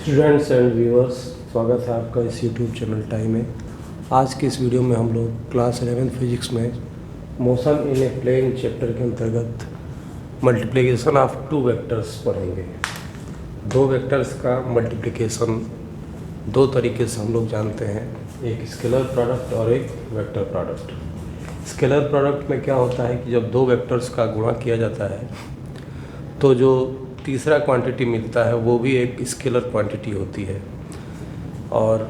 Students and viewers, स्वागत है आपका इस यूट्यूब चैनल टाइम में। आज की इस वीडियो में हम लोग क्लास 11 फिजिक्स में motion in a plane chapter के अंतर्गत मल्टीप्लिकेशन ऑफ टू वेक्टर्स पढ़ेंगे। दो वेक्टर्स का मल्टीप्लिकेशन दो तरीके से हम लोग जानते हैं, एक स्केलर प्रोडक्ट और एक वेक्टर प्रोडक्ट। स्केलर प्रोडक्ट में क्या होता है कि जब दो वेक्टर्स का गुणा किया जाता है तो जो तीसरा क्वांटिटी मिलता है वो भी एक स्केलर क्वांटिटी होती है। और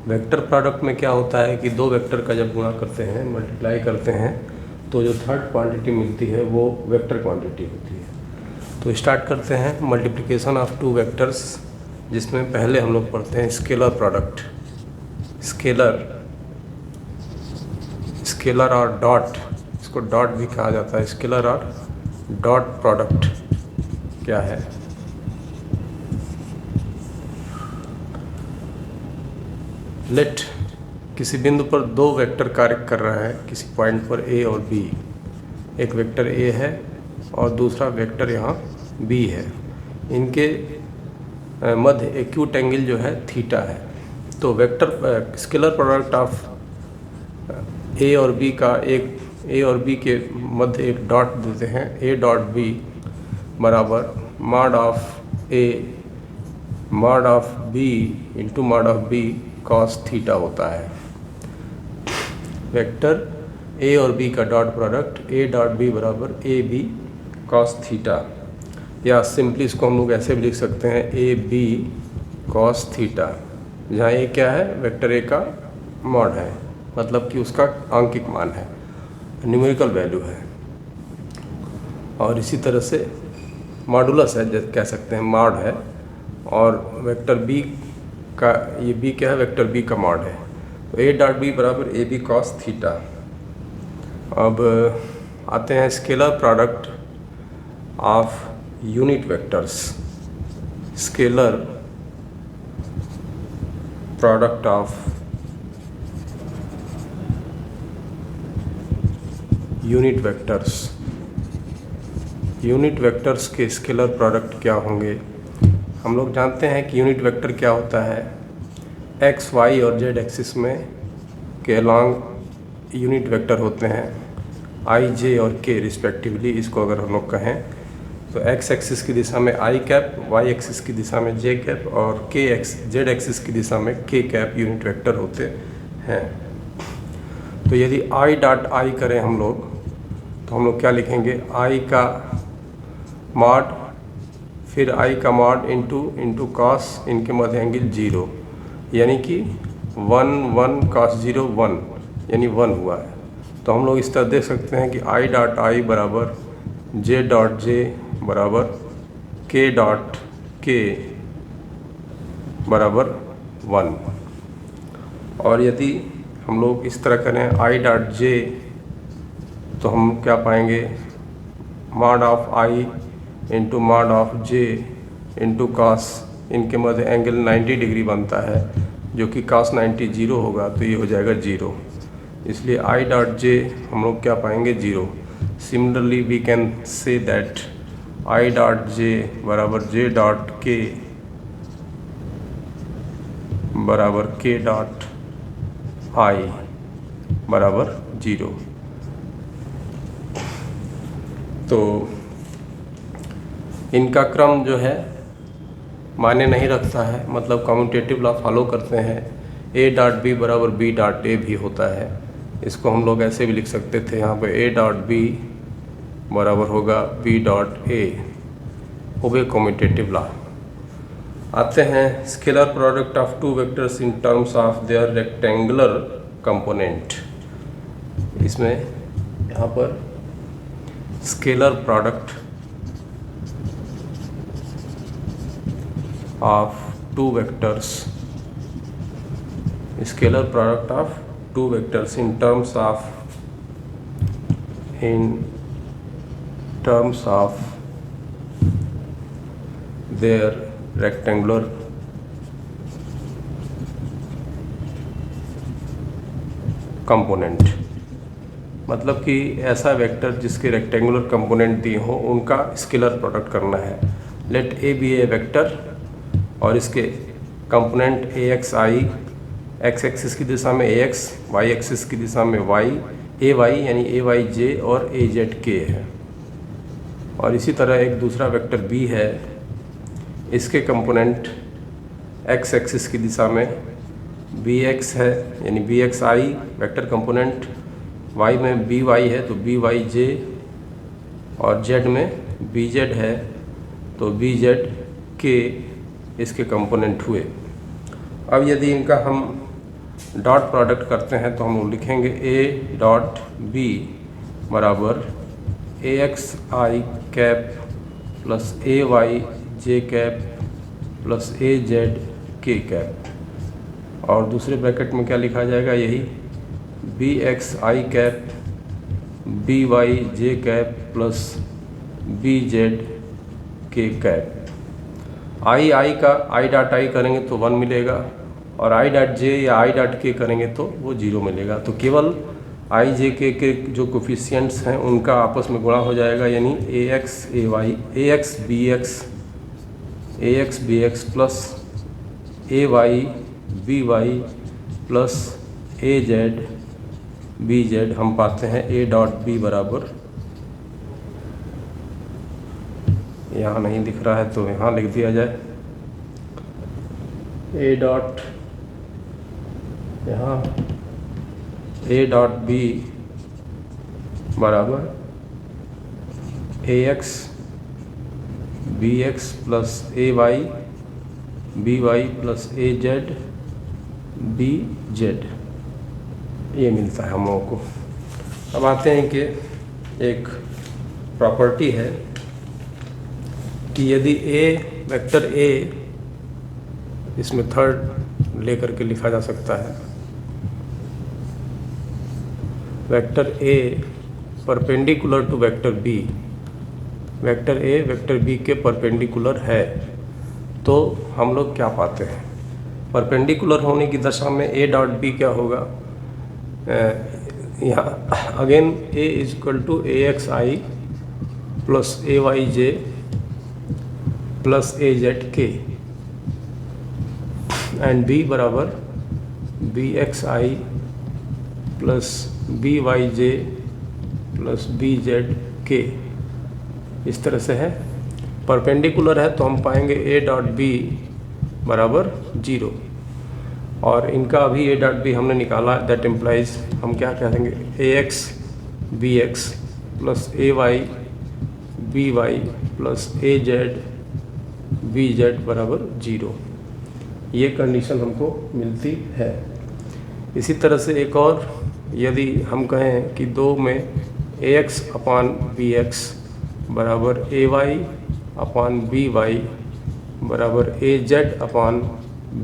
वेक्टर प्रोडक्ट में क्या होता है कि दो वेक्टर का जब गुणा करते हैं, मल्टीप्लाई करते हैं, तो जो थर्ड क्वांटिटी मिलती है वो वेक्टर क्वांटिटी होती है। तो स्टार्ट करते हैं मल्टीप्लिकेशन ऑफ टू वेक्टर्स, जिसमें पहले हम लोग पढ़ते हैं स्केलर प्रोडक्ट। स्केलर और डॉट, इसको डॉट भी कहा जाता है। स्केलर और डॉट प्रोडक्ट क्या है? लेट किसी बिंदु पर दो वेक्टर कार्य कर रहा है, किसी पॉइंट पर ए और बी। एक वेक्टर ए है और दूसरा वेक्टर यहाँ बी है। इनके मध्य एक्यूट एंगल जो है थीटा है। तो वेक्टर स्केलर प्रोडक्ट ऑफ ए और बी का ए और बी के मध्य एक डॉट देते हैं, ए डॉट बी बराबर mod of A mod of B into mod of B cos theta होता है। वेक्टर ए और बी का dot product A dot B बराबर ए बी कॉस थीटा, या सिंपली इसको हम लोग ऐसे भी लिख सकते हैं ए बी कॉस थीटा, जहाँ ए क्या है? वेक्टर ए का मॉड है, मतलब कि उसका आंकिक मान है, न्यूमेरिकल वैल्यू है। और इसी तरह से मॉडुलस है, जैसे कह सकते हैं मॉड है। और वेक्टर बी का, ये बी क्या है? वेक्टर बी का मॉड है। तो ए डॉट बी बराबर ए बी कॉस थीटा। अब आते हैं scalar product of unit vectors. Scalar product of unit vectors. Unit vectors के स्केलर प्रोडक्ट क्या होंगे? हम लोग जानते हैं कि यूनिट वेक्टर क्या होता है। एक्स, वाई और जेड एक्सिस में के अलॉन्ग यूनिट वेक्टर होते हैं, आई, जे और के रिस्पेक्टिवली। इसको अगर हम लोग कहें तो एक्स एक्सिस की दिशा में आई कैप, वाई एक्सिस की दिशा में जे कैप और जेड एक्सिस की दिशा में के कैप यूनिट वेक्टर होते हैं। तो यदि आई डॉट आई करें हम लोग, तो हम लोग क्या लिखेंगे? आई का मॉड, फिर आई का मॉड इंटू कॉस, इनके मध्य एंगल 0, यानी कि 1 cos 0 1, यानी 1 हुआ है। तो हम लोग इस तरह देख सकते हैं कि आई डॉट आई बराबर जे डॉट जे बराबर के डॉट के बराबर 1। और यदि हम लोग इस तरह करें आई डॉट जे, तो हम क्या पाएंगे? Mod of I into mod of J into cos, इनके मध्य एंगल 90 डिग्री बनता है, जो कि cos 90 0 होगा, तो ये हो जाएगा 0। इसलिए आई डॉट जे हम लोग क्या पाएंगे? 0। Similarly we can say that i dot j बराबर जे डॉट के बराबर के डॉट आई बराबर 0। तो इनका क्रम जो है मायने नहीं रखता है, मतलब कम्यूटेटिव लॉ फॉलो करते हैं। ए डॉट बी बराबर बी डॉट ए भी होता है। इसको हम लोग ऐसे भी लिख सकते थे, यहाँ पे ए डॉट बी बराबर होगा बी डॉट ए, ओबे कम्यूटेटिव लॉ। आते हैं scalar product of two vectors in terms of their rectangular component. इसमें यहाँ पर scalar product of two vectors, scalar product of two vectors in terms of their rectangular component। मतलब कि ऐसा vector जिसके रेक्टेंगुलर कंपोनेंट दिए हों, उनका स्केलर प्रोडक्ट करना है। Let A be a vector और इसके component A x i, x axis की दिशा में ए एक्स, वाई एक्सिस की दिशा में वाई ए वाई यानी ए वाई जे और ए जेड के है। और इसी तरह एक दूसरा वेक्टर बी है, इसके कंपोनेंट एक्स एक्सिस की दिशा में बी एक्स है यानी बी एक्स आई, वेक्टर कंपोनेंट वाई में बी वाई है तो बी वाई जे, और जेड में बी जेड है तो बी जेड के इसके कंपोनेंट हुए। अब यदि इनका हम डॉट प्रोडक्ट करते हैं तो हम लिखेंगे ए डॉट बी बराबर ए x I cap plus a y J cap plus a z के कैप, और दूसरे ब्रैकेट में क्या लिखा जाएगा, यही बी एक्स आई कैप बी वाई जे कैप प्लस बी जेड के कैप। आई का आई डॉट आई करेंगे तो 1 मिलेगा, और आई डॉट जे या आई डॉट के करेंगे तो वो 0 मिलेगा। तो केवल आई जे के जो कोफिशिएंट्स हैं उनका आपस में गुणा हो जाएगा, यानी ए x a Y, A x B x plus a y B Y plus a z B Z. हम पाते हैं ए डॉट बी बराबर, यहाँ नहीं दिख रहा है तो यहाँ लिख दिया जाए, ए डॉट यहाँ ए डॉट बी बराबर ए x B x plus a y B Y plus a z B Z, ये मिलता है हम लोगों को। अब आते हैं कि एक प्रॉपर्टी है कि यदि ए वेक्टर ए, इसमें थर्ड लेकर के लिखा जा सकता है, vector A perpendicular to vector B, vector A vector B के परपेंडिकुलर है, तो हम लोग क्या पाते हैं, परपेंडिकुलर होने की दशा में ए डॉट बी क्या होगा, यहाँ again a is equal to a x i plus a y j plus a z k, and b बराबर b x i plus b y j plus b z k. इस तरह से है, perpendicular है तो हम पाएंगे ए डॉट बी बराबर 0, और इनका अभी ए डॉट बी हमने निकाला, दैट इम्प्लाइज हम क्या कहेंगे, ए x B x plus a y B Y plus a z B Z बराबर 0। ये कंडीशन हमको मिलती है। इसी तरह से एक और, यदि हम कहें कि दो में a x upon b x बराबर a y upon b y बराबर a z upon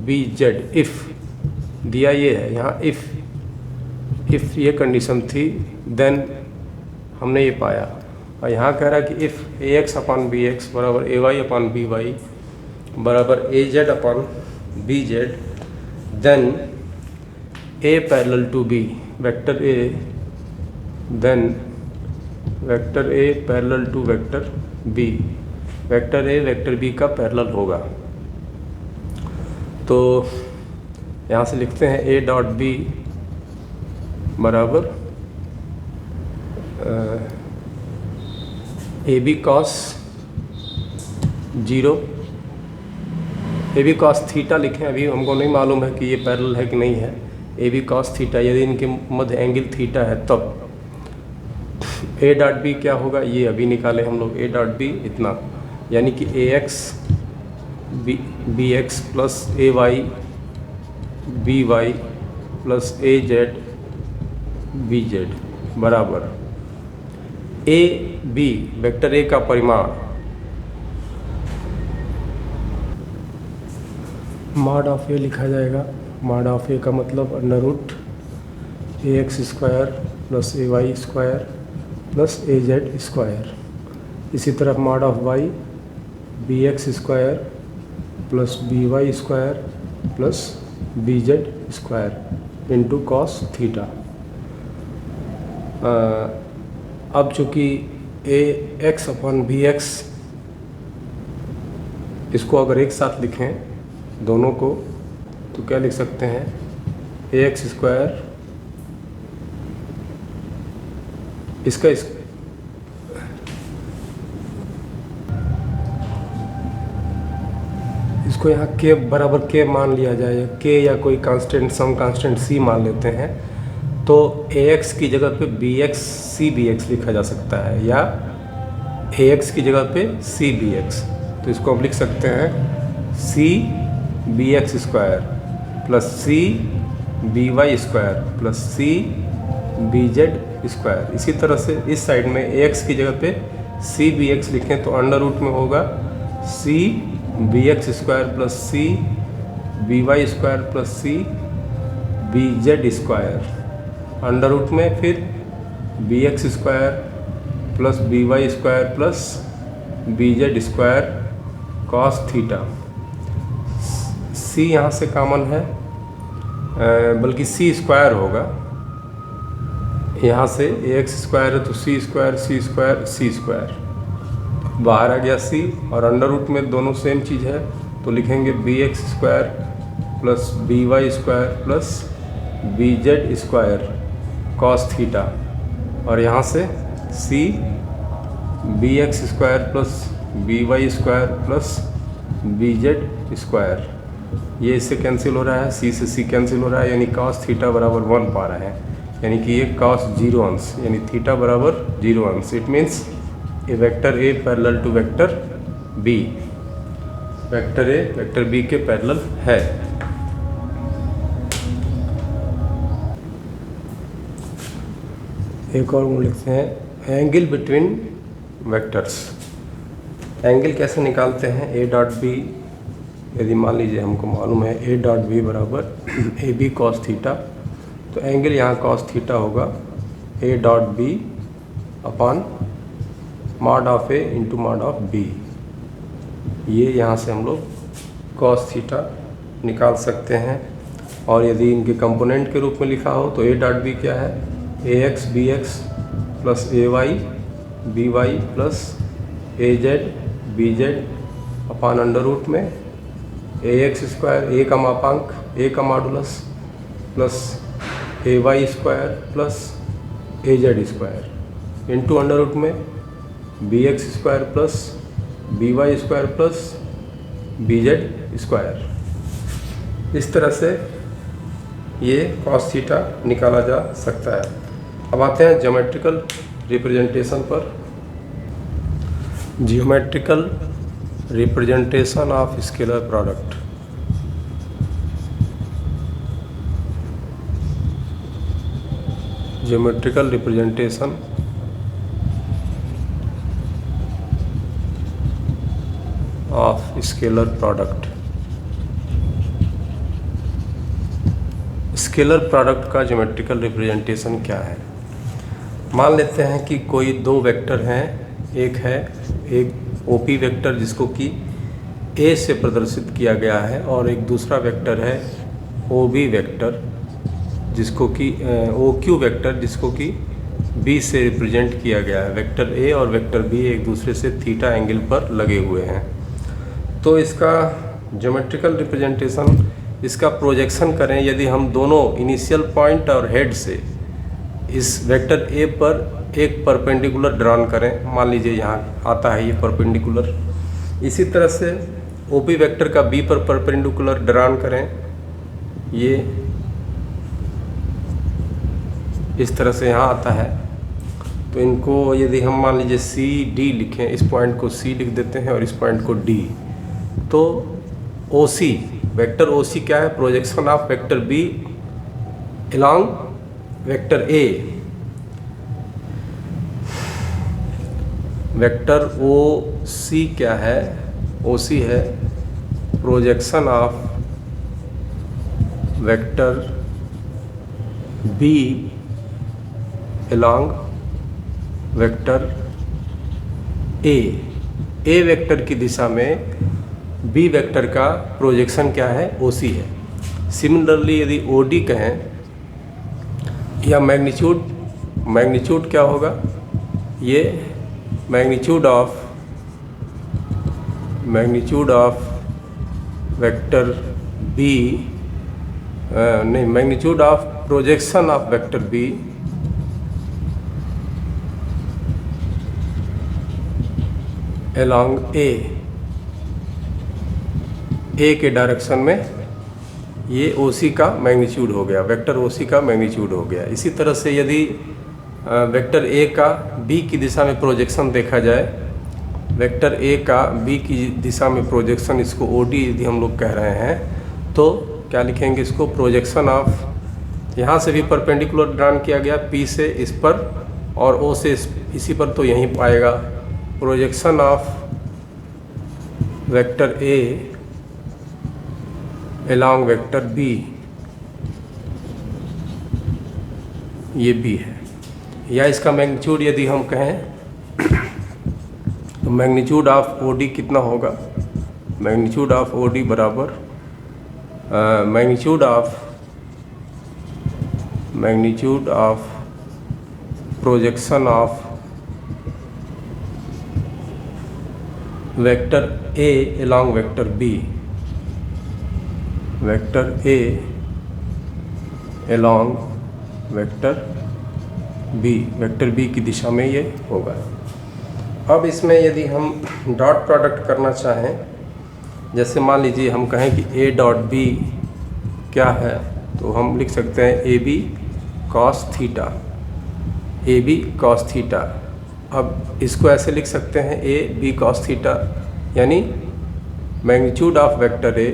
b z, if दिया ये है यहाँ, इफ़ ये कंडीशन थी, देन हमने ये पाया। और यहाँ कह रहा है कि if a x upon b x बराबर a y upon b y बराबर a z upon b z, then a parallel to b, vector a, then vector a parallel to vector B, vector A vector b का parallel होगा। तो यहाँ से लिखते हैं A dot B बराबर A B cos 0, a B cos theta लिखें, अभी हमको नहीं मालूम है कि ये पैरेलल है कि नहीं है। ए बी कॉस थीटा, यदि इनके मध्य एंगल थीटा है तब ए डॉट बी क्या होगा, ये अभी निकाले हम लोग, ए डॉट बी इतना, यानी कि ए x B x plus a y B Y plus a z B Z बराबर ए बी, वेक्टर ए का परिमाण, मॉड ऑफ ए लिखा जाएगा। मॉड ऑफ ए का मतलब under root a x square plus a y square plus a z square. इसी तरह mod of y b x square plus b y square plus b z square into cos theta. अब चूँकि a x upon b x, इसको अगर एक साथ लिखें दोनों को, तो क्या लिख सकते हैं, ax स्क्वायर इसको यहाँ k बराबर k मान लिया जाए, या k या कोई कांस्टेंट, सम कांस्टेंट c मान लेते हैं, तो ax की जगह पे bx cbx लिखा जा सकता है, या ax की जगह पे cbx। तो इसको हम लिख सकते हैं cbx square plus cby square plus cbz square. इसी तरह से इस साइड में ax की जगह पे cbx लिखें तो अंडर रूट में होगा cbx square plus cby square plus cbz square, under root में फिर bx square plus by square plus bz square cos theta. c यहाँ से कॉमन है, बल्कि c स्क्वायर होगा, यहाँ से ax स्क्वायर है तो c स्क्वायर c स्क्वायर बाहर आ गया c, और अंडर रूट में दोनों सेम चीज़ है, तो लिखेंगे bx square plus by square plus bz square cos theta, और यहाँ से c bx square plus by square plus bz square, ये इससे कैंसिल हो रहा है, c से c कैंसिल हो रहा है, यानी cos थीटा बराबर 1 पा रहे हैं, यानी कि ये cos 0 अंश, यानी थीटा बराबर 0 अंश। It means a vector a parallel to vector b, vector a vector b के पैरेलल है। एक और लिखते हैं एंगल बिटवीन वेक्टर्स। एंगल कैसे निकालते हैं, a डॉट b, यदि मान लीजिए हमको मालूम है a डॉट b बराबर ए बी कॉस थीटा, तो एंगल यहाँ कॉस थीटा होगा a dot b upon mod of a into mod of b। ये यहाँ से हम लोग कॉस थीटा निकाल सकते हैं, और यदि इनके कंपोनेंट के रूप में लिखा हो तो a डॉट b क्या है, ax bx plus ay by plus az bz upon under root में ax स्क्वायर, a का मापांक, a का modulus plus ay square plus az square into under root में bx square plus by square plus bz square. इस तरह से ये cos theta निकाला जा सकता है। अब आते हैं ज्योमेट्रिकल रिप्रेजेंटेशन पर। Geometrical representation of scalar product. Geometrical representation of scalar product. Scalar product का ज्योमेट्रिकल रिप्रेजेंटेशन क्या है। मान लेते हैं कि कोई दो वेक्टर हैं, एक ओपी वेक्टर जिसको कि ए से प्रदर्शित किया गया है, और एक दूसरा वेक्टर है ओबी वेक्टर जिसको कि ओक्यू वेक्टर जिसको कि बी से रिप्रेजेंट किया गया है। वेक्टर ए और वेक्टर बी एक दूसरे से थीटा एंगल पर लगे हुए हैं। तो इसका ज्योमेट्रिकल रिप्रेजेंटेशन, इसका प्रोजेक्शन करें यदि हम दोनों इनिशियल पॉइंट और हेड से इस वेक्टर ए पर एक परपेंडिकुलर ड्रॉन करें, मान लीजिए यहाँ आता है ये परपेंडिकुलर, इसी तरह से ओपी वेक्टर का बी पर परपेंडिकुलर ड्रॉन करें, ये इस तरह से यहाँ आता है। तो इनको यदि हम मान लीजिए सी डी लिखें, इस पॉइंट को सी लिख देते हैं और इस पॉइंट को डी, तो ओ सी वेक्टर ओ सी क्या है, projection of vector b along vector A. Vector O C क्या है, ओ सी है projection of vector b along vector A vector की दिशा में बी वेक्टर का प्रोजेक्शन क्या है, ओ सी है। सिमिलरली यदि ओ डी कहें, या मैग्नीट्यूड क्या होगा, ये मैग्नीट्यूड ऑफ वेक्टर बी नहीं, magnitude of projection of vector b along a के डायरेक्शन में, ये OC का मैग्नीट्यूड हो गया, वेक्टर OC का मैग्नीट्यूड हो गया। इसी तरह से यदि वेक्टर A का B की दिशा में प्रोजेक्शन देखा जाए, वेक्टर A का B की दिशा में प्रोजेक्शन, इसको OD यदि हम लोग कह रहे हैं, तो क्या लिखेंगे इसको? प्रोजेक्शन ऑफ, यहाँ से भी परपेंडिकुलर ड्रान किया गया P से इस पर और O से इसी पर, तो यहीं पाएगा projection of vector A along vector B, ये B है। या इसका मैग्नीट्यूड यदि हम कहें तो मैग्नीट्यूड ऑफ OD कितना होगा? मैग्नीट्यूड ऑफ OD बराबर magnitude of projection of vector A along vector B, vector A along vector B, vector B की दिशा में ये होगा। अब इसमें यदि हम डॉट प्रोडक्ट करना चाहें, जैसे मान लीजिए हम कहें कि A डॉट B क्या है, तो हम लिख सकते हैं AB cos theta, AB cos theta. अब इसको ऐसे लिख सकते हैं AB cos थीटा, यानी magnitude of vector A,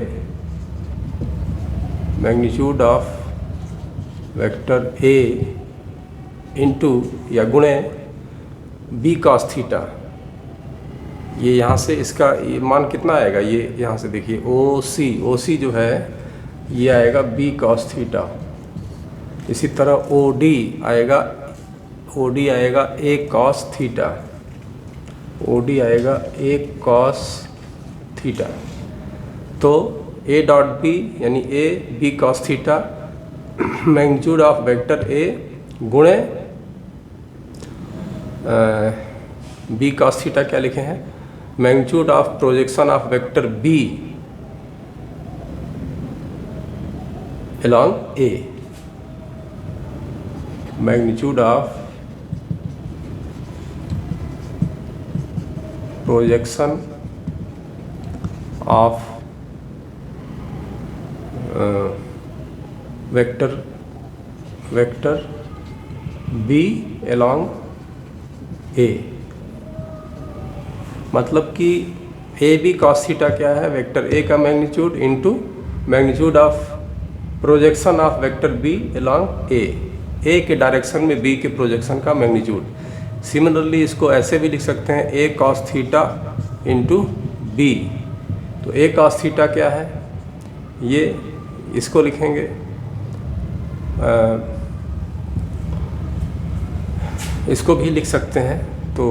magnitude of vector A into या गुणे B cos थीटा। ये यहाँ से इसका ये मान कितना आएगा? ये यहाँ से देखिए OC जो है ये आएगा B cos थीटा। इसी तरह OD आएगा A cos थीटा, OD आएगा A cos थीटा। तो A डॉट B यानी A B cos theta magnitude of vector A गुणे B cos थीटा क्या लिखे हैं? Magnitude of projection of vector B along A, magnitude of projection of vector B along A। मतलब कि AB cos theta क्या है? Vector A का magnitude into magnitude of projection of vector B along A के direction में B के projection का magnitude. Similarly इसको ऐसे भी लिख सकते हैं A cos theta into B। तो A cos थीटा क्या है? ये इसको लिखेंगे इसको भी लिख सकते हैं। तो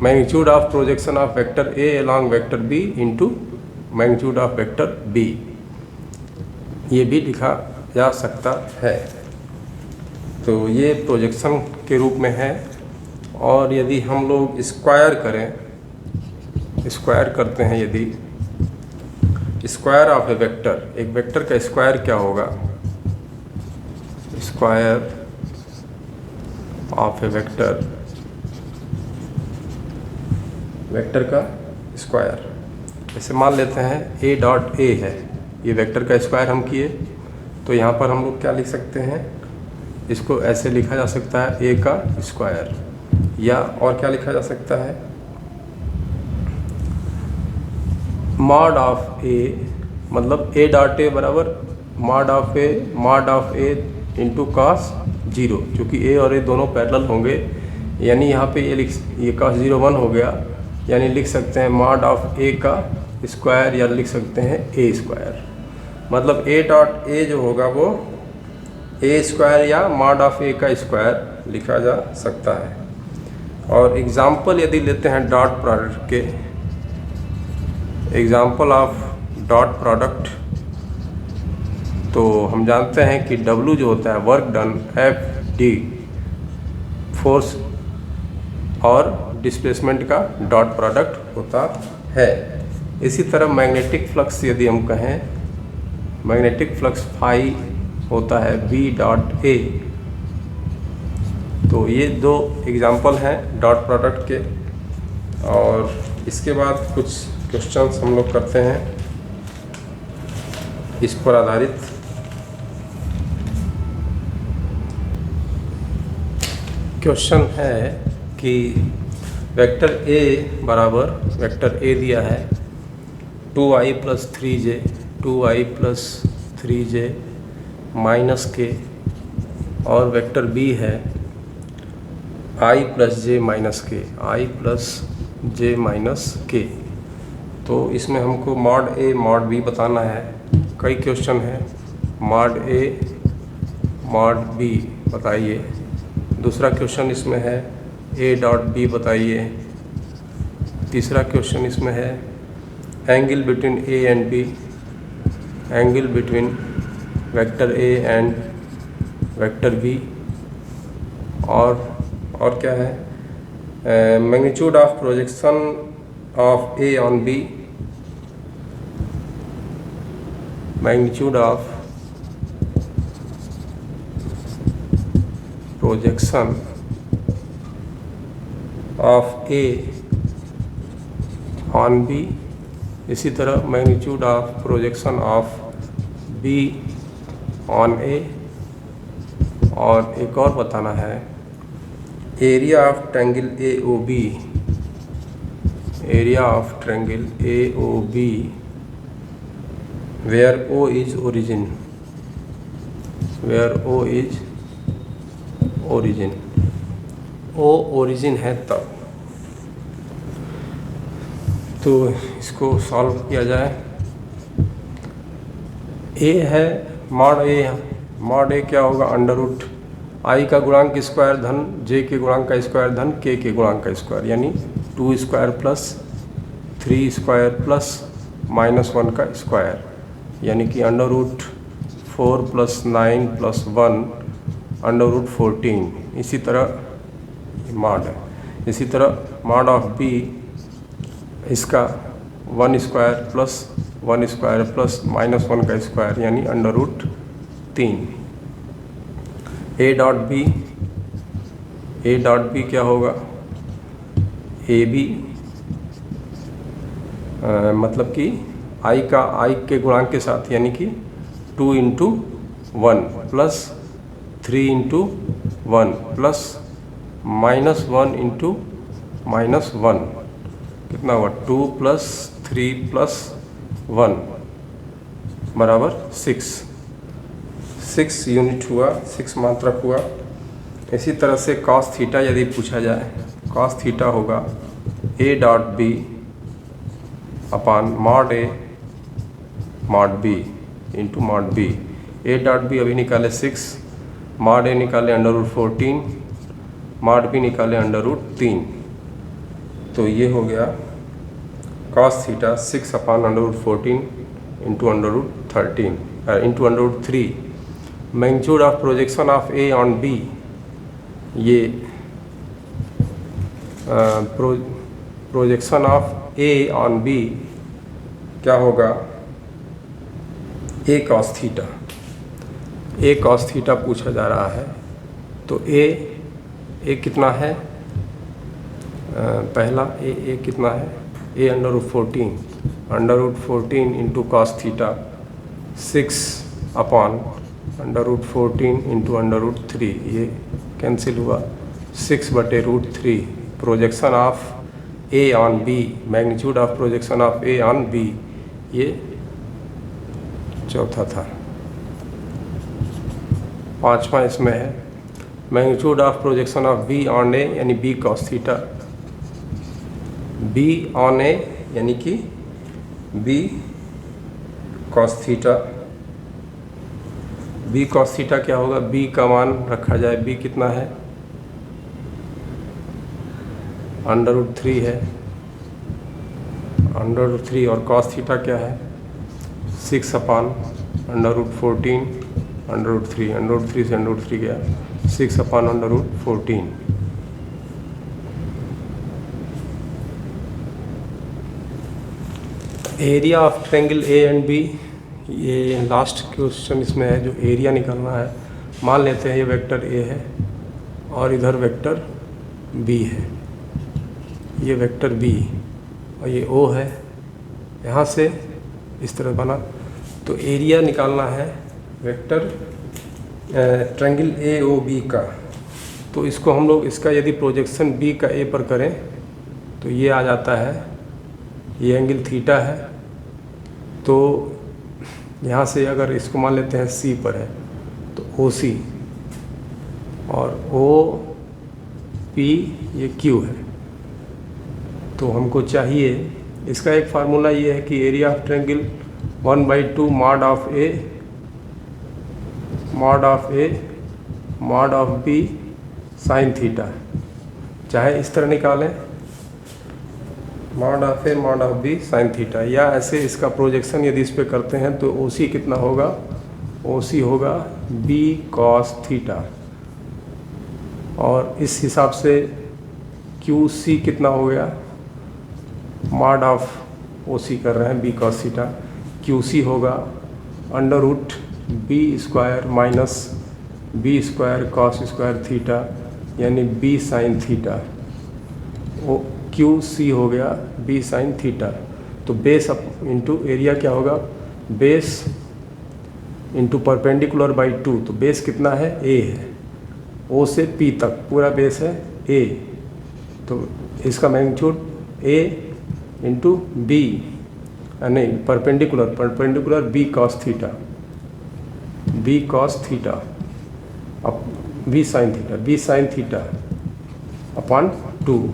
magnitude of projection of vector A along vector B into magnitude of vector B, ये भी लिखा जा सकता है। तो ये प्रोजेक्शन के रूप में है। और यदि हम लोग स्क्वायर करें, स्क्वायर करते हैं, यदि स्क्वायर ऑफ ए वेक्टर, एक वेक्टर का स्क्वायर क्या होगा? Square of A vector, vector का स्क्वायर। जैसे मान लेते हैं A डॉट A है, ये वेक्टर का स्क्वायर हम किए, तो यहाँ पर हम लोग क्या लिख सकते हैं? इसको ऐसे लिखा जा सकता है A का स्क्वायर, या और क्या लिखा जा सकता है? मॉड ऑफ A, मतलब A डॉट A बराबर mod of A into cos 0, क्योंकि A और A दोनों पैरेलल होंगे, यानी यहाँ पे ये cos 0 1 हो गया, यानी लिख सकते हैं मॉड ऑफ A का स्क्वायर, या लिख सकते हैं A स्क्वायर। मतलब A डॉट A जो होगा वो A स्क्वायर या मॉड ऑफ A का स्क्वायर लिखा जा सकता है। और एग्जाम्पल यदि लेते हैं डॉट प्रोडक्ट के, एग्जाम्पल ऑफ डॉट प्रोडक्ट, तो हम जानते हैं कि W जो होता है वर्क डन, FD फोर्स और डिस्प्लेसमेंट का डॉट प्रोडक्ट होता है। इसी तरह मैग्नेटिक फ्लक्स यदि हम कहें मैग्नेटिक फ्लक्स फाई होता है B डॉट A। तो ये दो एग्जाम्पल हैं डॉट प्रोडक्ट के। और इसके बाद कुछ क्वेश्चंस हम लोग करते हैं इस पर आधारित। क्वेश्चन है कि वेक्टर A बराबर वेक्टर A दिया है 2i plus 3j, 2i plus 3j minus k, और वेक्टर B है i plus j minus k, i plus j minus k। तो इसमें हमको मॉड A मॉड B बताना है। कई क्वेश्चन है, मॉड A मॉड B बताइए। दूसरा क्वेश्चन इसमें है A डॉट B बताइए। तीसरा क्वेश्चन इसमें है angle between A and B, angle between vector A and vector B। और क्या है, magnitude of projection of A on B, magnitude of projection of A on B। इसी तरह magnitude of projection of B on A। और एक और बताना है area of triangle AOB, area of triangle AOB where O is origin, where O is origin, O origin है तब। तो इसको सॉल्व किया जाए। A है मॉड A, मॉड A क्या होगा, अंडर रूट i का गुणांक स्क्वायर धन j के गुणांक का स्क्वायर धन k के गुणांक का स्क्वायर, यानी 2 स्क्वायर प्लस 3 स्क्वायर प्लस -1 का स्क्वायर, यानी कि under root 4 plus 9 plus 1 under root 14। इसी तरह मॉड है। इसी तरह मॉड ऑफ B इसका 1 स्क्वायर प्लस 1 स्क्वायर प्लस -1 का स्क्वायर, यानी under root 3। A dot B, A dot B क्या होगा, AB मतलब कि i के गुणांक के साथ, यानी कि 2 into 1 plus 3 into 1 plus -1 into -1, कितना हुआ 2 प्लस 3 प्लस 1 बराबर 6 यूनिट हुआ, 6 मात्रक हुआ। इसी तरह से कॉस थीटा यदि पूछा जाए, कॉस थीटा होगा A dot B upon mod A mod B into mod B। A dot B अभी निकाले 6, मॉड A निकाले अंडर रूट 14, मॉड B निकाले अंडर रूट 3। तो ये हो गया cos theta 6 upon under root 14 into under root 13 into under root 3। Magnitude of projection of A on B, ये projection of A on B क्या होगा, A cos theta. A cos theta पूछा जा रहा है। तो A कितना है, पहला A कितना है, A under root 14 into cos theta 6 upon under root 14 into under root 3, ये कैंसिल हुआ, 6/√3। Projection of A on B, magnitude of projection of A on B, ये चौथा था। पांचवा इसमें है magnitude of projection of B on A, यानी B cos theta, B on A यानी कि B cos theta. B cos theta क्या होगा, B का मान रखा जाए, B कितना है, अंडर रूट 3 है, अंडर रूट 3, और कॉस थीटा क्या है 6 upon under root 14 under root 3, under root 3 से अंडर रूट 3 गया, 6 upon under root 14। Area of triangle A and B, ये लास्ट क्वेश्चन इसमें है जो एरिया निकालना है। मान लेते हैं ये वेक्टर ए है और इधर वेक्टर बी है, ये वेक्टर बी और ये ओ है, यहाँ से इस तरह बना। तो एरिया निकालना है vector triangle a o b का। तो इसको हम लोग इसका यदि प्रोजेक्शन बी का ए पर करें तो ये आ जाता है, ये एंगल थीटा है। तो यहाँ से अगर इसको मान लेते हैं सी पर है तो ओ सी और ओ पी ये क्यू है। तो हमको चाहिए, इसका एक फार्मूला ये है कि area of triangle 1/2 mod of A mod of b sine theta. चाहे इस तरह निकालें mod of A mod of b sine theta, या ऐसे इसका प्रोजेक्शन यदि इस पे करते हैं तो ओ सी कितना होगा, ओ सी होगा बी कॉस थीटा। और इस हिसाब से क्यू सी कितना हो गया, मॉड ऑफ ओ सी कर रहे हैं b cos theta, Q C होगा under root b square minus b square cos square theta यानी b sine theta. O Q C हो गया बी साइन थीटा। तो बेस इंटू एरिया क्या होगा, बेस इंटू परपेंडिकुलर बाई 2। तो base कितना है, ए है, ओ से पी तक पूरा बेस है ए। तो इसका मैग्नीट्यूड ए इंटू बी, नहीं perpendicular b cos theta, b cos theta अब बी साइन थीटा अपॉन 2।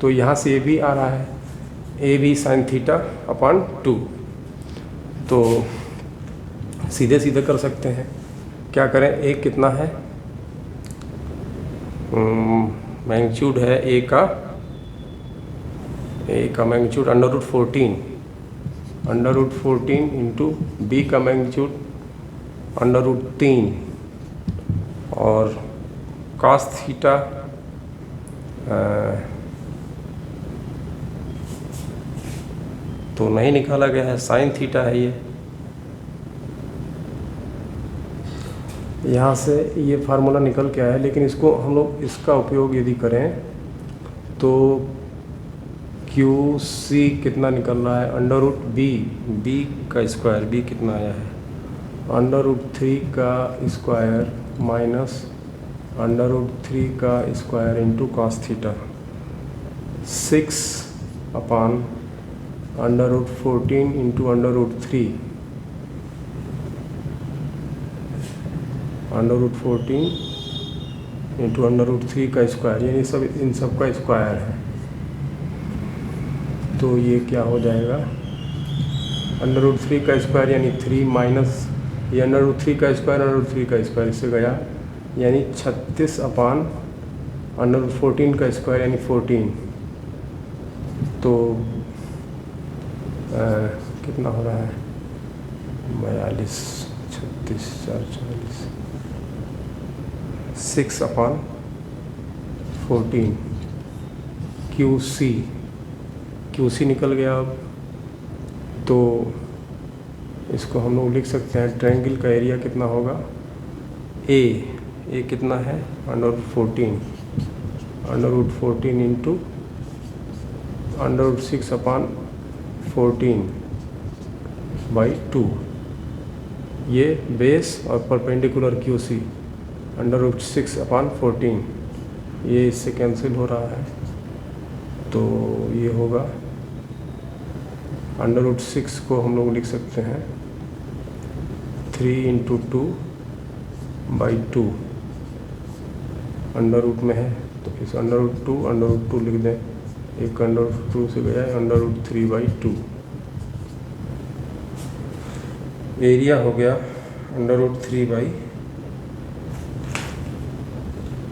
तो यहाँ से ए भी आ रहा है, a b sine theta upon 2। तो सीधे सीधे कर सकते हैं, क्या करें, ए कितना है, मैग्नीट्यूड है ए का magnitude under root 14 into b का मैग्नीट्यूड अंडर रूट 3 और कॉस थीटा तो नहीं निकाला गया है, साइन थीटा है ये। यहाँ से ये फार्मूला निकल के आया है, लेकिन इसको हम लोग इसका उपयोग यदि करें तो क्यू सी कितना निकल रहा है, अंडर रूट बी का स्क्वायर, बी कितना आया है, अंडर रूट 3 का स्क्वायर माइनस अंडर रूट 3 का square into cos theta 6 upon under root 14 into under root 3 under root 14 into under root 3 का स्क्वायर, यानी सब इन सब का स्क्वायर है। तो ये क्या हो जाएगा, अंडर रूट 3 का स्क्वायर यानी 3 माइनस ये अंडर रूट 3 का स्क्वायर अंडर रूट 3 का स्क्वायर, इससे गया यानी 36 अपॉन अंडर रूट 14 का स्क्वायर यानी 14। तो कितना हो रहा है, 42 36 4 40 6 अपॉन 14 क्यू सी निकल गया। अब तो इसको हम लोग लिख सकते हैं, ट्रायंगल का एरिया कितना होगा, ए कितना है under root 14 into under root 6 upon 14 by 2, ये बेस और perpendicular q c under root 6 upon 14, ये इससे कैंसिल हो रहा है। तो ये होगा अंडर रूट 6 को हम लोग लिख सकते हैं 3 इंटू 2 बाई 2, अंडर रूट में है तो इस अंडर रूट 2 लिख दें, एक अंडर रूट 2 से गया है अंडर रूट 3 बाई 2। एरिया हो गया under root 3 by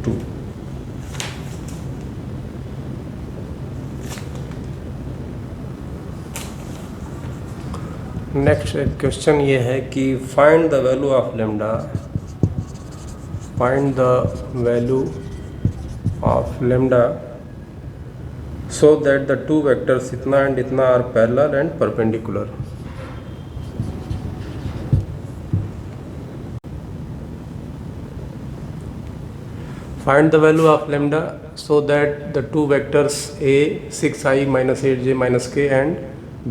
2। Next question ये है कि find the value of lambda, find the value of lambda so that the two vectors इतना एंड इतना are parallel and perpendicular। find the value of lambda so that the two vectors a 6i minus 8j minus k and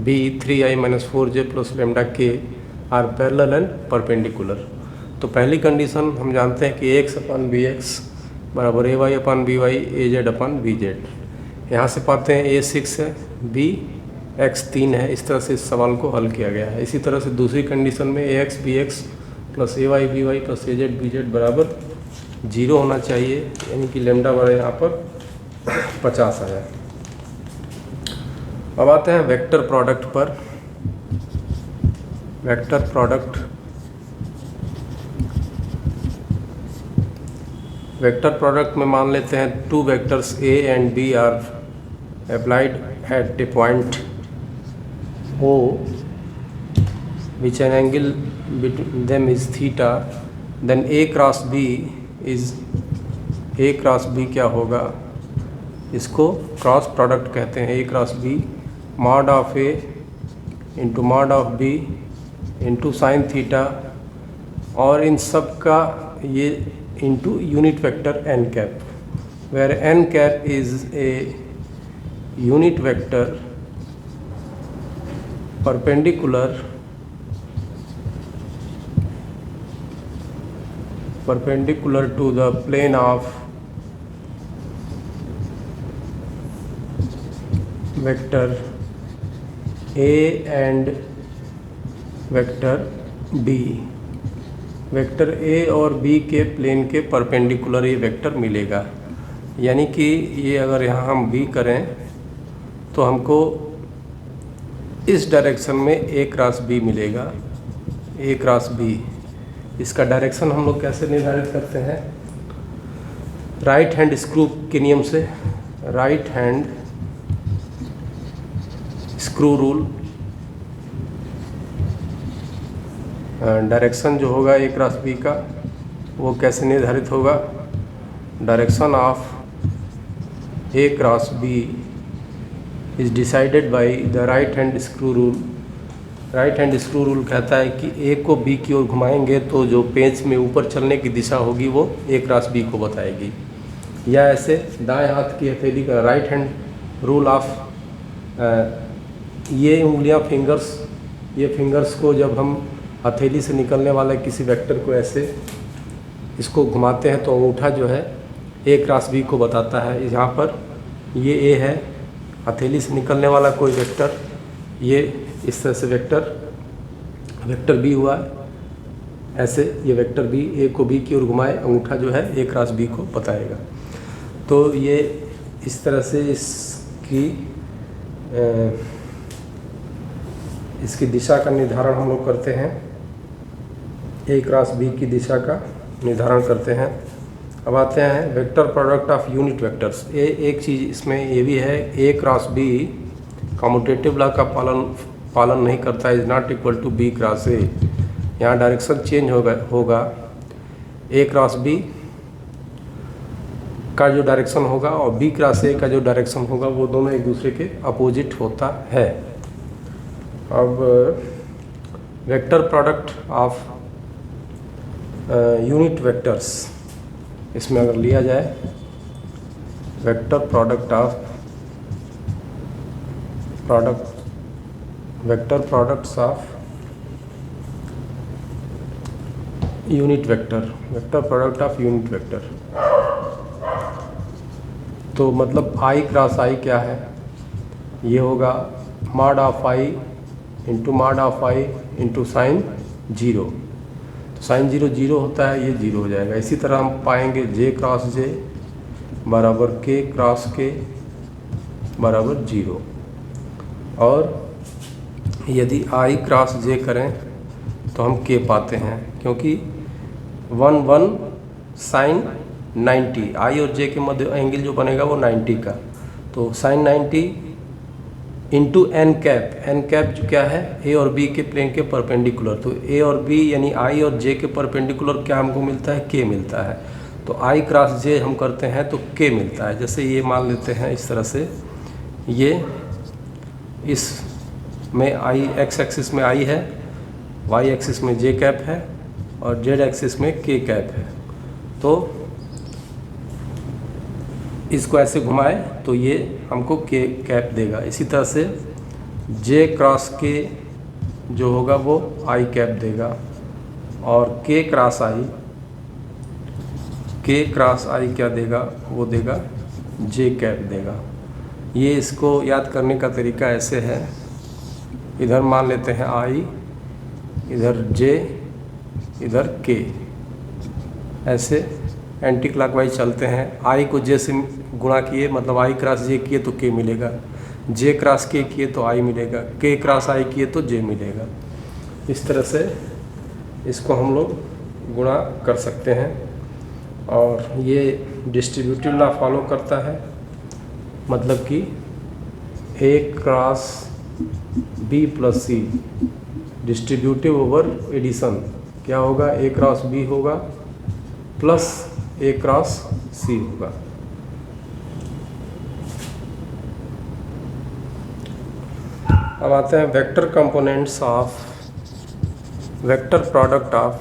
b 3i minus 4j plus lambda k are parallel and perpendicular। तो पहली condition हम जानते हैं कि x अपन B x बराबर a Y upon B y a Z upon B Z. यहाँ से पाते हैं a 6 है, b x 3 है। इस तरह से इस सवाल को हल किया गया है। इसी तरह से दूसरी कंडीशन में a x B x plus a y B Y plus a z B Z बराबर 0 होना चाहिए, यानी कि लेमडा बड़ा यहाँ पर 50 आया। अब आते हैं वेक्टर प्रोडक्ट पर। वेक्टर प्रोडक्ट में मान लेते हैं two vectors a and b are applied at a point O which an angle between them is theta, then a cross b क्या होगा, इसको क्रॉस प्रोडक्ट कहते हैं। a cross b mod of a into mod of b into sine theta, और इन सब का ये into unit vector n cap, where n cap is a unit vector perpendicular to the plane of vector A and vector B। Vector A और B के plane के perpendicular ये vector मिलेगा, यानी कि ये अगर यहाँ हम B करें तो हमको इस डायरेक्शन में a क्रॉस b मिलेगा, a क्रॉस b। इसका डायरेक्शन हम लोग कैसे निर्धारित करते हैं, राइट हैंड स्क्रू के नियम से। Right hand screw rule, direction जो होगा a क्रॉस b का वो कैसे निर्धारित होगा, direction of a cross b is decided by the right hand screw rule। Right hand screw rule कहता है कि ए को बी की ओर घुमाएंगे तो जो पेंच में ऊपर चलने की दिशा होगी वो ए क्रॉस बी को बताएगी। या ऐसे दाएं हाथ की हथेली का राइट हैंड रूल ऑफ, ये उंगलियां फिंगर्स, ये फिंगर्स को जब हम हथेली से निकलने वाले किसी वेक्टर को ऐसे इसको घुमाते हैं तो अंगूठा जो है ए क्रॉस बी को बताता है। यहाँ पर ये ए है, हथेली से निकलने वाला कोई वेक्टर, ये इस तरह से वेक्टर बी हुआ, ऐसे ये वेक्टर बी ए को बी की ओर घुमाए, अंगूठा जो है ए क्रॉस बी को बताएगा। तो ये इस तरह से इसकी दिशा का निर्धारण हम लोग करते हैं, ए क्रॉस बी की दिशा का निर्धारण करते हैं। अब आते हैं vector product of unit vectors. एक चीज़ इसमें ये भी है, a cross b commutative law का पालन नहीं करता, is not equal to b cross a. यहाँ डायरेक्शन चेंज होगा ए क्रॉस बी का जो डायरेक्शन होगा और बी क्रॉस ए का जो डायरेक्शन होगा वो दोनों एक दूसरे के अपोजिट होता है। अब vector product of unit vectors, इसमें अगर लिया जाए vector vector products of unit vector, vector product of unit vector, तो मतलब आई क्रॉस आई क्या है, ये होगा mod of I into mod of I into sine 0। तो साइन 0 0 होता है, ये 0 हो जाएगा। इसी तरह हम पाएंगे जे क्रॉस जे बराबर के क्रॉस के बराबर 0, और यदि आई क्रॉस जे करें तो हम के पाते हैं, क्योंकि 1 1 साइन 90, आई और जे के मध्य एंगल जो बनेगा वो 90 का, तो साइन 90 इंटू एन कैप जो क्या है, ए और बी के प्लेन के परपेंडिकुलर। तो ए और बी यानी आई और जे के परपेंडिकुलर क्या हमको मिलता है, के मिलता है। तो आई क्रॉस जे हम करते हैं तो के मिलता है। जैसे ये मान लेते हैं इस तरह से, ये इस में आई एक्स एक्सिस में आई है, वाई एक्सिस में जे कैप है और जेड एक्सिस में के कैप है। तो इसको ऐसे घुमाए तो ये हमको के कैप देगा। इसी तरह से जे क्रॉस के जो होगा वो आई कैप देगा, और के क्रॉस आई क्या देगा, वो देगा जे कैप देगा। ये इसको याद करने का तरीका ऐसे है, इधर मान लेते हैं आई, इधर जे, इधर के, ऐसे एंटी क्लॉकवाइज चलते हैं। आई को जे से गुणा किए, मतलब आई क्रॉस जे किए तो के मिलेगा, जे क्रॉस के किए तो आई मिलेगा, के क्रॉस आई किए तो जे मिलेगा। इस तरह से इसको हम लोग गुणा कर सकते हैं, और ये डिस्ट्रीब्यूटिव लॉ फॉलो करता है, मतलब कि ए क्रॉस बी प्लस सी डिस्ट्रीब्यूटिव ओवर एडिशन क्या होगा, ए क्रॉस बी होगा प्लस ए क्रॉस सी होगा। अब आते हैं vector components of vector product of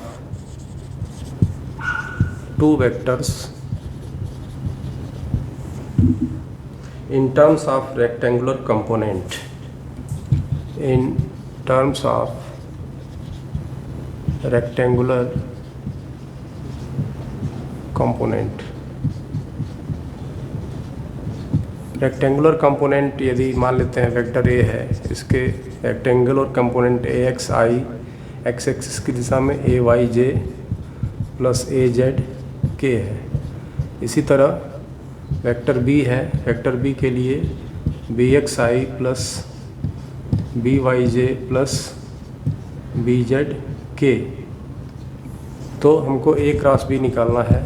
two vectors in terms of rectangular component, in terms of rectangular component। Rectangular component यदि मान लेते हैं वेक्टर ए है, इसके rectangular component A x i x axis की दिशा में, ए y j plus a z के है। इसी तरह वेक्टर बी है, वेक्टर बी के लिए B x i plus b y j plus b z के। तो हमको ए क्रॉस बी निकालना है।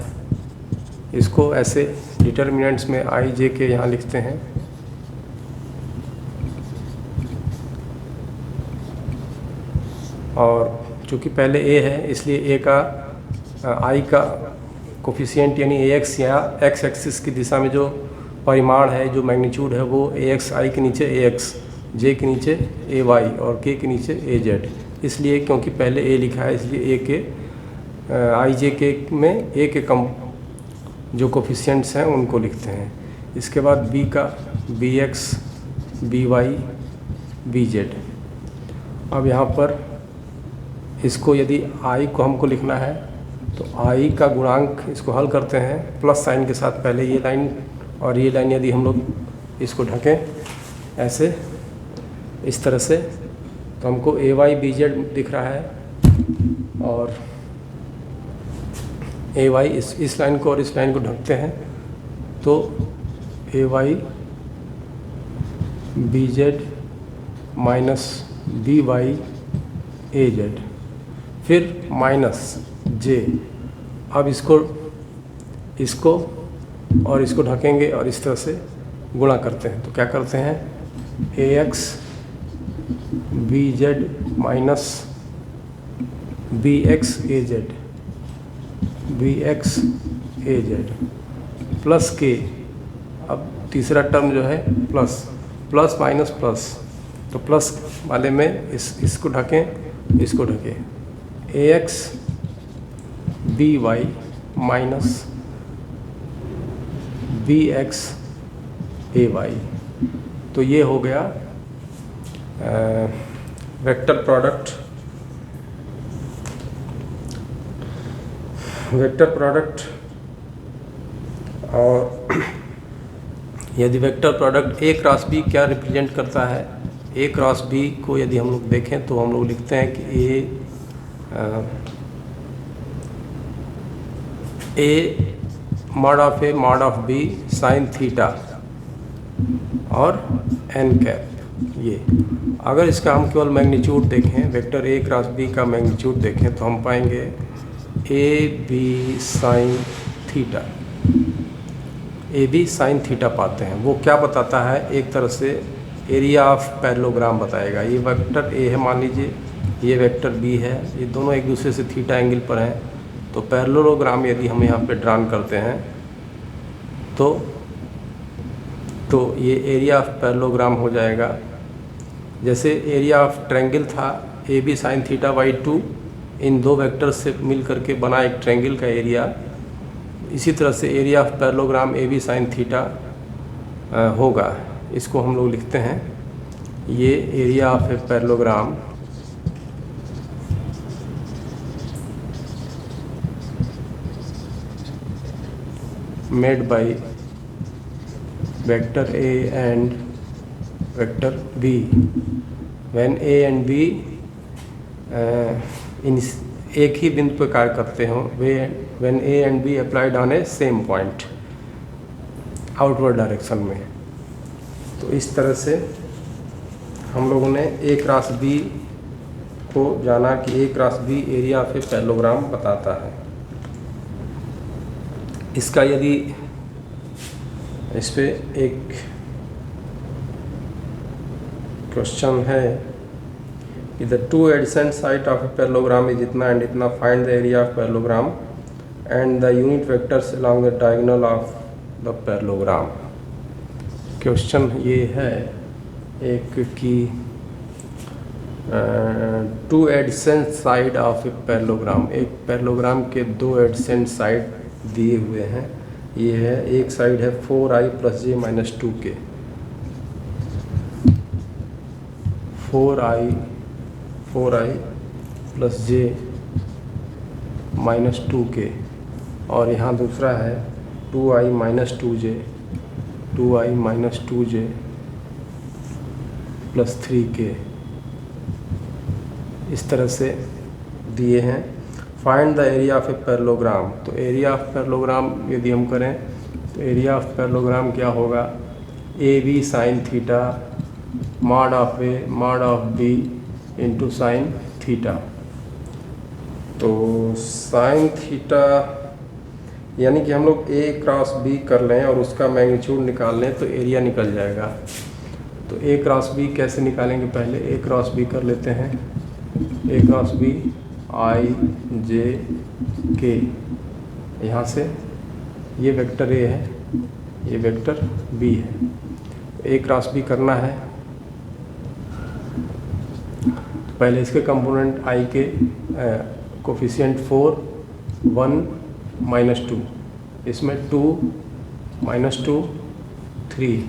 इसको ऐसे डिटर्मिनेंट्स में आई जे के यहाँ लिखते हैं, और चूँकि पहले ए है इसलिए ए का आई का कोफिशिएंट यानी ए एक्स या एक्स एक्सिस की दिशा में जो परिमाण है, जो मैग्नीट्यूड है, वो ए एक्स आई के नीचे ए एक्स, जे के नीचे ए वाई और के नीचे ए जेड। इसलिए क्योंकि पहले ए लिखा है इसलिए ए के आई जे के में ए के कम जो कोफिशिएंट्स हैं उनको लिखते हैं। इसके बाद बी का b x b y b z. अब यहाँ पर इसको यदि आई को हमको लिखना है तो आई का गुणांक इसको हल करते हैं प्लस साइन के साथ। पहले ये लाइन और ये लाइन यदि हम लोग इसको ढकें ऐसे इस तरह से, तो हमको ए वाई बी जेड दिख रहा है, और ए वाई इस लाइन को और इस लाइन को ढकते हैं तो a y b z minus b y a z, फिर माइनस जे। अब इसको और इसको ढकेंगे और इस तरह से गुणा करते हैं, तो क्या करते हैं, a x b z minus b x a z, b x a z plus k. अब तीसरा टर्म जो है प्लस माइनस प्लस, तो प्लस वाले में इसको ढकें, इसको ढकें, a x b y minus b x a y. तो ये हो गया वेक्टर प्रोडक्ट। और यदि vector product a cross b क्या रिप्रेजेंट करता है, ए क्रॉस बी को यदि हम लोग देखें तो हम लोग लिखते हैं कि a mod of A mod of b sine theta और एन कैप। ये अगर इसका हम केवल मैग्नीट्यूड देखें, वेक्टर ए क्रॉस बी का मैग्नीट्यूड देखें तो हम पाएंगे a b sine theta. A b sine theta पाते हैं। वो क्या बताता है, एक तरह से एरिया ऑफ पैरेललोग्राम बताएगा। ये वेक्टर ए है मान लीजिए, ये वेक्टर बी है, ये दोनों एक दूसरे से थीटा एंगल पर हैं। तो पैरेललोग्राम यदि हम यहाँ पे ड्रान करते हैं तो ये एरिया ऑफ पैरेललोग्राम हो जाएगा। जैसे एरिया ऑफ ट्रायंगल था a b sine theta by 2, इन दो वेक्टर से मिल करके बना एक ट्रायंगल का एरिया इसी तरह से area of parallelogram a b sine theta होगा। इसको हम लोग लिखते हैं, ये area of a parallelogram made by vector A and vector B when A and B इन एक ही बिंदु पर कार्य करते हों, when A and B applied on a same point outward direction में। तो इस तरह से हम लोगों ने A क्रॉस B को जाना कि A cross B area of a parallelogram बताता है। इसका यदि इस पे एक क्वेश्चन है कि the two adjacent side of a parallelogram is इतना एंड इतना, find the area of parallelogram and the unit vectors along the diagonal of the parallelogram. Question ये है एक कि two adjacent side of a parallelogram, एक parallelogram के दो adjacent side दिए हुए हैं। ये है, एक साइड है 4i + j - 2k, 4i + j - 2k, और यहाँ दूसरा है 2i - 2j, 2i - 2j + 3k। इस तरह से दिए हैं। Find the area of a parallelogram, तो एरिया ऑफ पैरेललोग्राम यदि हम करें तो एरिया ऑफ पैरेललोग्राम क्या होगा, a b sine theta mod of A mod of B into sine theta. तो साइन थीटा यानी कि हम लोग ए क्रॉस बी कर लें और उसका मैग्नीट्यूड निकाल लें तो एरिया निकल जाएगा। तो ए क्रॉस बी कैसे निकालेंगे, पहले ए क्रॉस बी कर लेते हैं। A cross b i j k, यहाँ से ये वेक्टर A है, ये वेक्टर B है। A क्रॉस B करना है तो पहले इसके कंपोनेंट i के कोफिशिएंट 4, 1, -2, इसमें 2, -2, 3,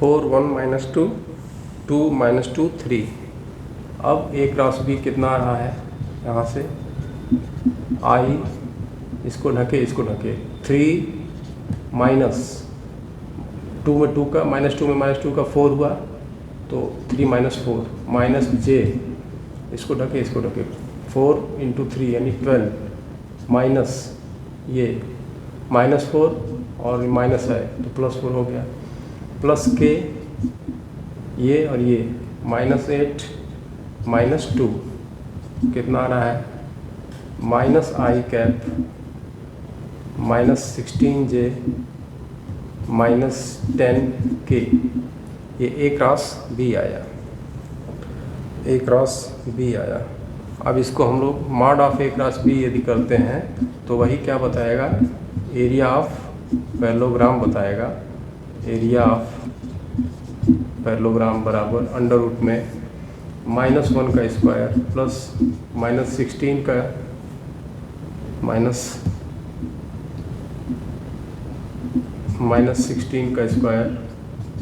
4, 1, -2, 2, -2, 3। अब A क्रॉस B कितना आ रहा है, यहाँ से i इसको ढके 3 -2 में 2 का -2 में -2 का 4 हुआ तो 3 - 4 -j इसको ढके 4 × 3 यानी 12 माइनस ये -4 और माइनस है तो +4 हो गया, प्लस के ये और ये -8 -2 कितना आ रहा है, -i कैप -16j -10k। ये A क्रॉस B आया, A क्रॉस B आया। अब इसको हम लोग mod of A cross B यदि करते हैं तो वही क्या बताएगा, एरिया ऑफ पैरेललोग्राम बताएगा। एरिया ऑफ पैरेललोग्राम बराबर √ में -1 का स्क्वायर प्लस -16 का -16 का स्क्वायर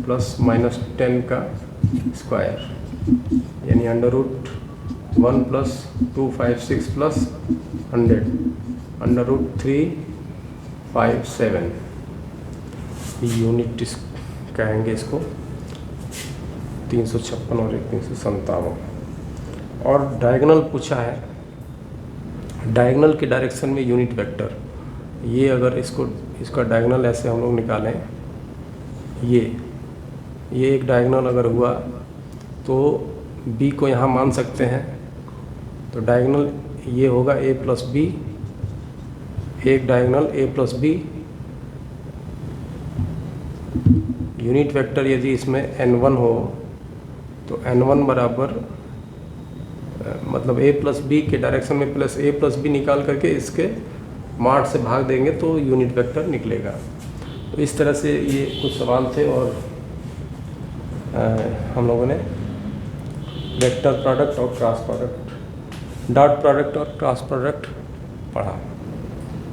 प्लस -10 का स्क्वायर यानी √1 + 256 + 100 √357 यूनिट कहेंगे इसको। 356 और 357। और डायगोनल पूछा है, डायगोनल के डायरेक्शन में यूनिट वेक्टर। ये अगर इसका डायगोनल ऐसे हम लोग निकालें, ये एक डायगोनल अगर हुआ तो B को यहाँ मान सकते हैं। तो डायगोनल ये होगा A + B, एक diagonal A + B। Unit vector यदि इसमें n1 हो तो n1 बराबर मतलब A + B के डायरेक्शन में प्लस A + B निकाल करके इसके मॉड से भाग देंगे तो यूनिट वेक्टर निकलेगा। तो इस तरह से ये कुछ सवाल थे और हम लोगों ने वेक्टर प्रोडक्ट और क्रॉस प्रोडक्ट, डॉट प्रोडक्ट और क्रॉस प्रोडक्ट पढ़ा।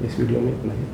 इस वीडियो में इतना ही।